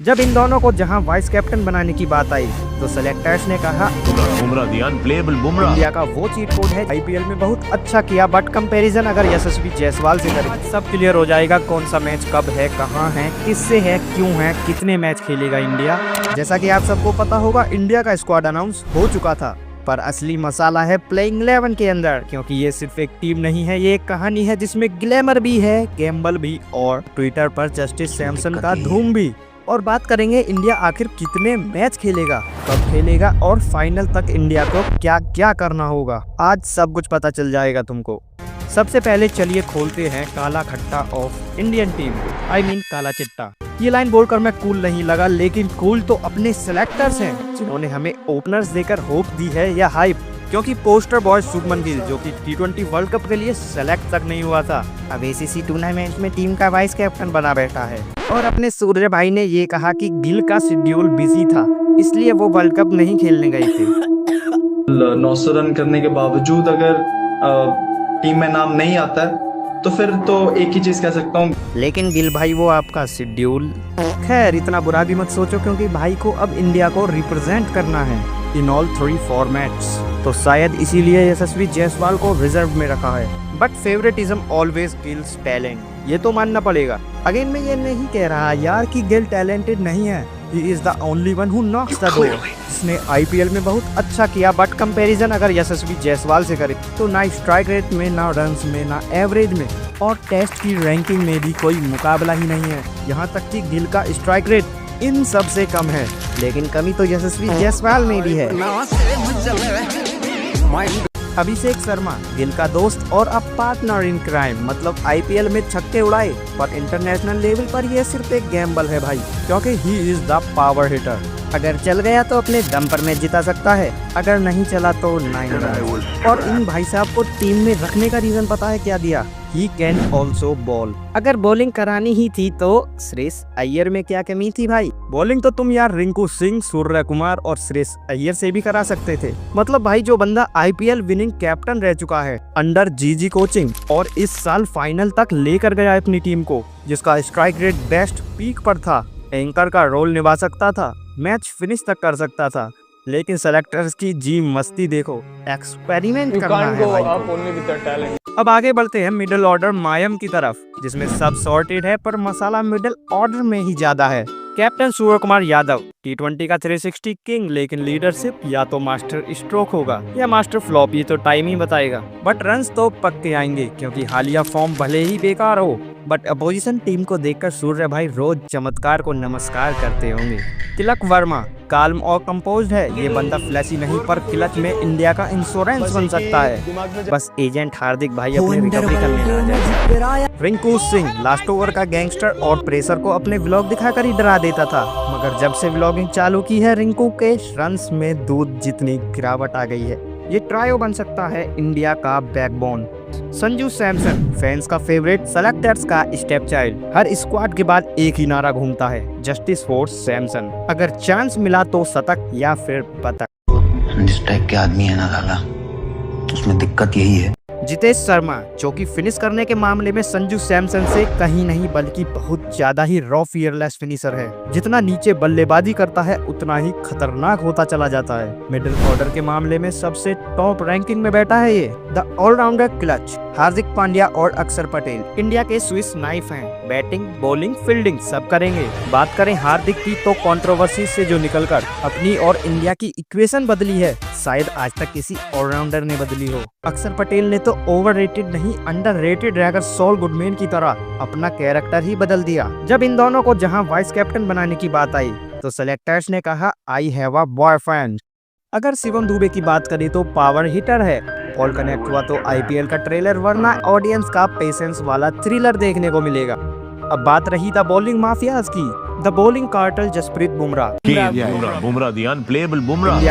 जब इन दोनों को जहां वाइस कैप्टन बनाने की बात आई तो सेलेक्टर्स ने कहा इंडिया का वो चीट कोड है आईपीएल में बहुत अच्छा किया, बट कंपैरिजन अगर यशस्वी जायसवाल से करें सब क्लियर हो जाएगा कौन सा मैच कब है, कहां है, किससे है, क्यों है, कितने मैच खेलेगा इंडिया। जैसा कि आप सबको पता होगा इंडिया का स्क्वाड अनाउंस हो चुका था, पर असली मसाला है प्लेइंग 11 के अंदर, क्योंकि ये सिर्फ एक टीम नहीं है, ये एक कहानी है जिसमें ग्लैमर भी है, गैम्बल भी और ट्विटर पर जस्टिस सैमसन का धूम भी। और बात करेंगे इंडिया आखिर कितने मैच खेलेगा, कब खेलेगा और फाइनल तक इंडिया को क्या क्या करना होगा। आज सब कुछ पता चल जाएगा तुमको। सबसे पहले चलिए खोलते हैं काला खट्टा of Indian team, I mean काला चिट्टा। ये लाइन बोलकर मैं कूल नहीं लगा, लेकिन कूल तो अपने सेलेक्टर्स हैं जिन्होंने हमें ओपनर्स देकर होप दी है या हाइप, क्योंकि पोस्टर बॉय शुभमन गिल जो कि T20 वर्ल्ड कप के लिए सेलेक्ट तक नहीं हुआ था, अब ACC टूर्नामेंट में टीम का वाइस कैप्टन बना बैठा है। और अपने सूर्य भाई ने ये कहा कि गिल का शेड्यूल बिजी था इसलिए वो वर्ल्ड कप नहीं खेलने गए थे। 900 रन करने के बावजूद अगर टीम में नाम नहीं आता है तो फिर तो एक ही चीज कह सकता हूँ, लेकिन गिल भाई वो आपका शेड्यूल, खैर इतना बुरा भी मत सोचो, क्योंकि भाई को अब इंडिया को रिप्रेजेंट करना है इन ऑल 3 फॉर्मेट्स, तो शायद इसीलिए यशस्वी जायसवाल को रिजर्व में रखा है। But favouritism always kills talent, ये तो मानना पड़ेगा। अगेन मैं ये नहीं कह रहा यार कि गिल टैलेंटेड नहीं है, he is the only one who Knox the door. इसने आईपीएल में बहुत अच्छा किया, बट कंपैरिजन अगर यशस्वी जायसवाल से करे तो ना स्ट्राइक रेट में, ना रन्स में, ना एवरेज में, और टेस्ट की रैंकिंग में भी कोई मुकाबला ही नहीं है। यहाँ तक कि गिल का स्ट्राइक रेट इन सब से कम है, लेकिन कमी तो यशस्वी जायसवाल में भी है। अभिषेक शर्मा गिल का दोस्त और अब पार्टनर इन क्राइम, मतलब आईपीएल में छक्के उड़ाए, पर इंटरनेशनल लेवल पर यह सिर्फ एक गैम्बल है भाई, क्योंकि he is the power hitter. अगर चल गया तो अपने दम पर मैच जिता सकता है, अगर नहीं चला तो 9 रन। और इन भाई साहब को टीम में रखने का रीजन पता है क्या दिया? He can also ball. अगर बॉलिंग करानी ही थी तो श्रेयस अय्यर में क्या कमी थी भाई? बॉलिंग तो तुम यार रिंकू सिंह, सूर्य कुमार और श्रेयस अय्यर से भी करा सकते थे। मतलब भाई जो बंदा आईपीएल विनिंग कैप्टन रह चुका है अंडर जीजी कोचिंग, और इस साल फाइनल तक लेकर गया अपनी टीम को, जिसका स्ट्राइक रेट बेस्ट पीक पर था, एंकर का रोल निभा सकता था, मैच फिनिश तक कर सकता था, लेकिन सेलेक्टर्स की जी मस्ती देखो, एक्सपेरिमेंट करना है भाई को। अब आगे बढ़ते हैं मिडिल ऑर्डर मायम की तरफ, जिसमें सब सॉर्टेड है पर मसाला मिडिल ऑर्डर में ही ज्यादा है। कैप्टन सूर्य कुमार यादव T20 का 360 किंग, लेकिन लीडरशिप या तो मास्टर स्ट्रोक होगा या मास्टर फ्लॉप, ये तो टाइम ही बताएगा। बट रन्स तो पक्के आएंगे, क्योंकि हालिया फॉर्म भले ही बेकार हो, बट अपोजिशन टीम को देखकर सूर्य भाई रोज चमत्कार को नमस्कार करते होंगे। तिलक वर्मा काल्म और कंपोज्ड है, ये बंदा फ्लैशी नहीं पर क्लच में इंडिया का इंश्योरेंस बन सकता है, बस एजेंट हार्दिक भाई अपने रिकवरी करने आ जाए। रिंकू सिंह लास्ट ओवर का गैंगस्टर और प्रेशर को अपने व्लॉग दिखाकर ही डरा देता था, मगर जब से व्लॉगिंग चालू की है रिंकू के रन्स में दूध जितनी गिरावट आ गई है। ये ट्रायो बन सकता है इंडिया का बैकबोन। संजू सैमसन फैंस का फेवरेट, सेलेक्टर्स का स्टेप चाइल्ड, हर स्क्वाड के बाद एक ही नारा घूमता है, जस्टिस फॉर सैमसन। अगर चांस मिला तो शतक या फिर बतक। जिस टाइप के आदमी है ना लाला, उसमें दिक्कत यही है। जितेश शर्मा जो कि फिनिश करने के मामले में संजू सैमसन से कहीं नहीं बल्कि बहुत ज्यादा ही रॉ फियरलेस फिनिशर है। जितना नीचे बल्लेबाजी करता है उतना ही खतरनाक होता चला जाता है। मिडिल ऑर्डर के मामले में सबसे टॉप रैंकिंग में बैठा है ये। The allrounder clutch Hardik Pandya और अक्षर पटेल इंडिया के स्विस नाइफ हैं, बैटिंग, बॉलिंग, फील्डिंग सब करेंगे। बात करें हार्दिक की तो कंट्रोवर्सी से जो निकलकर अपनी और इंडिया की इक्वेशन बदली है, शायद आज तक किसी ऑलराउंडर ने बदली हो। अक्षर पटेल ने तो ओवररेटेड नहीं अंडररेटेड रहकर सॉल गुडमैन की तरह अपना कैरेक्टर ही बदल दिया। जब इन दोनों को जहां वाइस कैप्टन बनाने की बात आई तो सेलेक्टर्स ने कहा आई हैव अ बॉयफ्रेंड। अगर शिवम दुबे की बात करें तो पावर हिटर है, बॉल कनेक्ट हुआ तो आईपीएल का ट्रेलर, वरना ऑडियंस का पेशेंस वाला थ्रिलर देखने को मिलेगा। अब बात रही द बॉलिंग माफियाज की, the bowling cartel Jasprit Bumrah India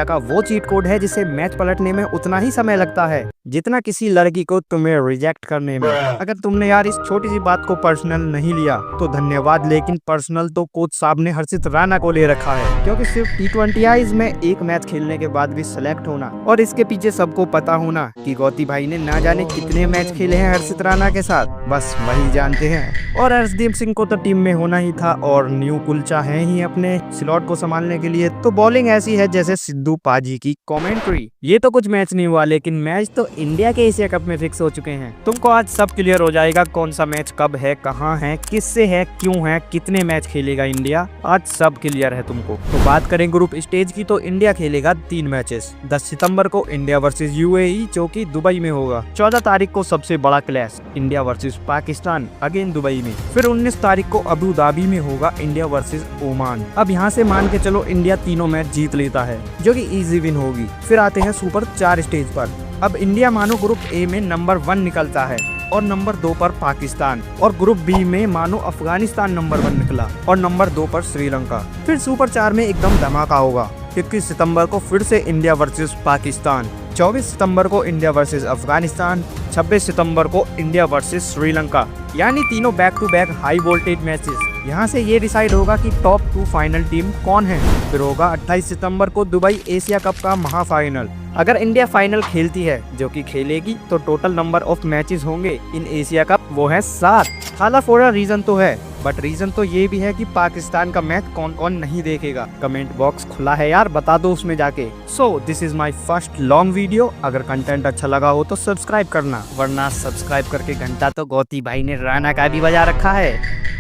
का वो चीट कोड है जिसे मैच पलटने में उतना ही समय लगता है जितना किसी लड़की को तुम्हें रिजेक्ट करने में। अगर तुमने यार इस छोटी सी बात को पर्सनल नहीं लिया तो धन्यवाद, लेकिन पर्सनल तो कोच साहब ने हर्षित राणा को ले रखा है, क्योंकि सिर्फ T20 में एक मैच खेलने के बाद भी सिलेक्ट होना और इसके पीछे सबको पता होना कि गौती भाई ने ना जाने कितने मैच खेले हैं हर्षित राणा के साथ, बस वही जानते हैं। और हर्षदीप सिंह को तो टीम में होना ही था और न्यू कुलचा है ही अपने स्लॉट को संभालने के लिए, तो बॉलिंग ऐसी है जैसे सिद्धू पाजी की कमेंट्री। ये तो कुछ मैच नहीं हुआ, लेकिन मैच तो इंडिया के एशिया कप में फिक्स हो चुके हैं। तुमको आज सब क्लियर हो जाएगा कौन सा मैच कब है, कहाँ है, किससे है, क्यों है, कितने मैच खेलेगा इंडिया, आज सब क्लियर है तुमको। तो बात करें ग्रुप स्टेज की, तो इंडिया खेलेगा 3 मैचेस। 10 सितंबर को इंडिया वर्सेस यूएई जो कि दुबई में होगा। 14 तारीख को सबसे बड़ा clash India versus Pakistan again Dubai में। फिर 19 तारीख को अबू धाबी में होगा इंडिया वर्सेस ओमान। अब यहाँ से मान के चलो इंडिया तीनों मैच जीत लेता है, जो कि इजी विन होगी। फिर आते हैं सुपर 4 स्टेज पर। अब इंडिया मानो ग्रुप ए में नंबर 1 निकलता है और नंबर 2 पर पाकिस्तान, और ग्रुप बी में मानो अफगानिस्तान नंबर 1 निकला और नंबर 2 पर श्रीलंका। फिर सुपर 4 में एकदम धमाका होगा। 21 सितंबर को फिर से इंडिया वर्सेस पाकिस्तान, 24 सितंबर को इंडिया वर्सेस अफगानिस्तान, 26 सितंबर को इंडिया वर्सेस श्रीलंका, यानी तीनों back to back high voltage matches. यहाँ से ये डिसाइड होगा कि टॉप 2 फाइनल टीम कौन है। फिर होगा 28 सितंबर को दुबई एशिया कप का महाफाइनल। अगर इंडिया फाइनल खेलती है, जो कि खेलेगी, तो टोटल नंबर ऑफ मैचेस होंगे इन एशिया कप वो है 7। हाला फोड़ा रीजन तो है, बट रीजन तो ये भी है कि पाकिस्तान का मैच कौन कौन नहीं देखेगा। कमेंट बॉक्स खुला है यार, बता दो उसमें जाके। So this is my first long video. अगर कंटेंट अच्छा लगा हो तो सब्सक्राइब करना, वरना सब्सक्राइब करके घंटा तो गौती भाई ने राणा का भी बजा रखा है।